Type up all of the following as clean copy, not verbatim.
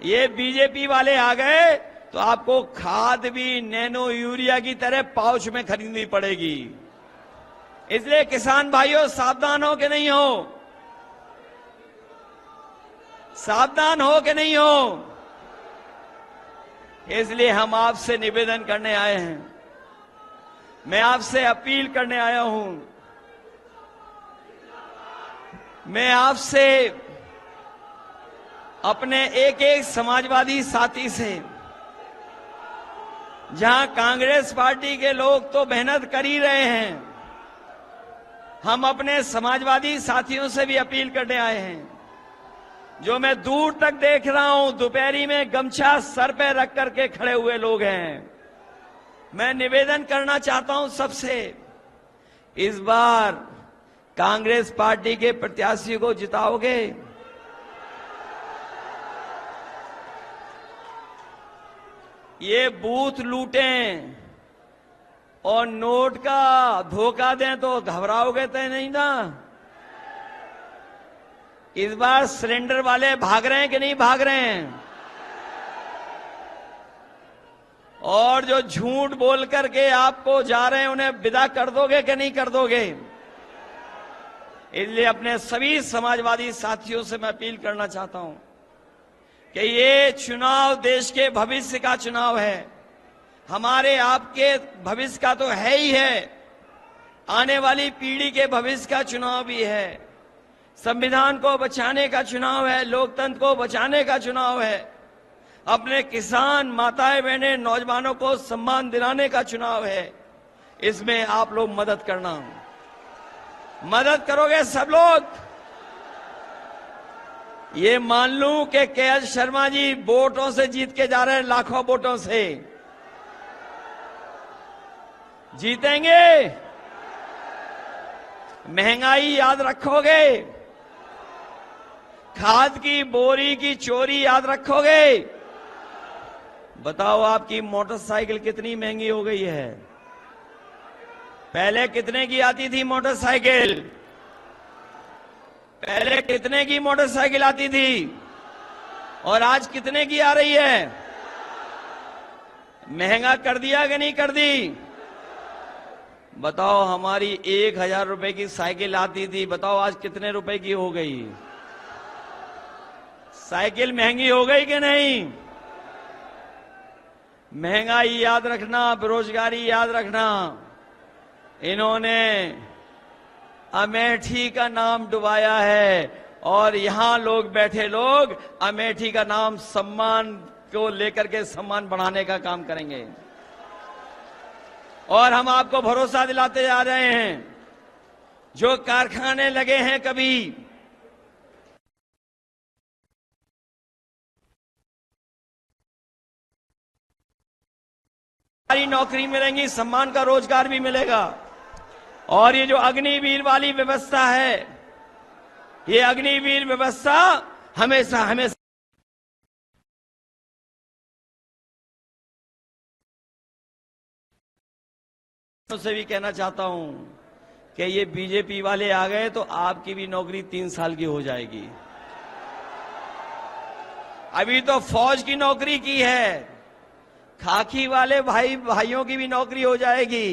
ये बीजेपी वाले आ गए तो आपको खाद भी नैनो यूरिया की तरह पाउच में खरीदनी पड़ेगी। इसलिए किसान भाइयों सावधान हो कि नहीं हो? सावधान हो कि नहीं हो? इसलिए हम आपसे निवेदन करने आए हैं, मैं आपसे अपील करने आया हूं, मैं आपसे अपने एक एक समाजवादी साथी से, जहां कांग्रेस पार्टी के लोग तो मेहनत कर ही रहे हैं, हम अपने समाजवादी साथियों से भी अपील करने आए हैं। जो मैं दूर तक देख रहा हूं, दोपहरी में गमछा सर पे रख करके खड़े हुए लोग हैं। मैं निवेदन करना चाहता हूं सबसे, इस बार कांग्रेस पार्टी के प्रत्याशी को जिताओगे? ये बूथ लूटें और नोट का धोखा दें तो घबराओगे तो नहीं ना? इस बार सिलेंडर वाले भाग रहे हैं कि नहीं भाग रहे हैं? और जो झूठ बोल करके आपको जा रहे हैं उन्हें विदा कर दोगे कि नहीं कर दोगे? इसलिए अपने सभी समाजवादी साथियों से मैं अपील करना चाहता हूं कि ये चुनाव देश के भविष्य का चुनाव है, हमारे आपके भविष्य का तो है ही है, आने वाली पीढ़ी के भविष्य का चुनाव भी है, संविधान को बचाने का चुनाव है, लोकतंत्र को बचाने का चुनाव है, अपने किसान माताएं बहनें नौजवानों को सम्मान दिलाने का चुनाव है। इसमें आप लोग मदद करना, मदद करोगे सब लोग? ये मान लूं कि के.एल. शर्मा जी वोटों से जीत के जा रहे हैं, लाखों वोटों से जीतेंगे? महंगाई याद रखोगे? खाद की बोरी की चोरी याद रखोगे? बताओ आपकी मोटरसाइकिल कितनी महंगी हो गई है? पहले कितने की आती थी मोटरसाइकिल? पहले कितने की मोटरसाइकिल आती थी और आज कितने की आ रही है? महंगा कर दिया कि नहीं कर दी? बताओ, हमारी 1000 रुपए की साइकिल आती थी, बताओ आज कितने रुपए की हो गई? साइकिल महंगी हो गई कि नहीं? महंगाई याद रखना, बेरोजगारी याद रखना। इन्होंने अमेठी का नाम डुबाया है और यहां लोग बैठे लोग अमेठी का नाम सम्मान को लेकर के सम्मान बढ़ाने का काम करेंगे। और हम आपको भरोसा दिलाते जा रहे हैं, जो कारखाने लगे हैं कभी नौकरी मिलेंगी, सम्मान का रोजगार भी मिलेगा। और ये जो अग्निवीर वाली व्यवस्था है, ये अग्निवीर व्यवस्था हमेशा हमेशा से भी कहना चाहता हूं कि ये बीजेपी वाले आ गए तो आपकी भी नौकरी 3 साल की हो जाएगी। अभी तो फौज की नौकरी की है, खाकी वाले भाइयों की भी नौकरी हो जाएगी।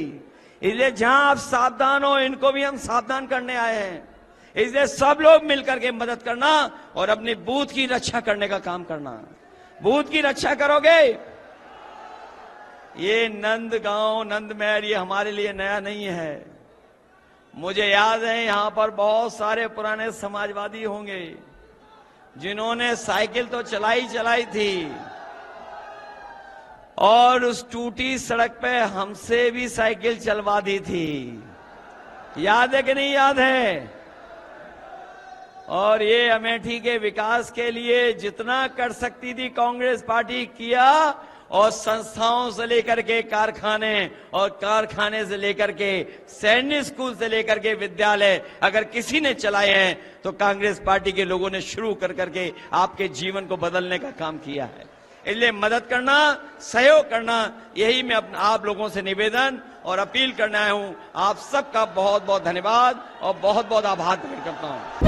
इसलिए जहां आप सावधान हो, इनको भी हम सावधान करने आए हैं। इसलिए सब लोग मिलकर के मदद करना और अपने बूथ की रक्षा करने का काम करना। बूथ की रक्षा करोगे? ये नंदगांव नंदमहर ये हमारे लिए नया नहीं है। मुझे याद है यहां पर बहुत सारे पुराने समाजवादी होंगे जिन्होंने साइकिल तो चलाई थी और उस टूटी सड़क पे हमसे भी साइकिल चलवा दी थी। याद है कि नहीं याद है? और ये अमेठी के विकास के लिए जितना कर सकती थी कांग्रेस पार्टी किया, और संस्थाओं से लेकर के कारखाने और कारखाने से लेकर के सैनिक स्कूल से लेकर के विद्यालय अगर किसी ने चलाए हैं तो कांग्रेस पार्टी के लोगों ने शुरू कर करके आपके जीवन को बदलने का काम किया है। इसलिए मदद करना, सहयोग करना, यही मैं आप लोगों से निवेदन और अपील करने आया हूं। आप सबका बहुत बहुत धन्यवाद और बहुत बहुत आभार व्यक्त करता हूं।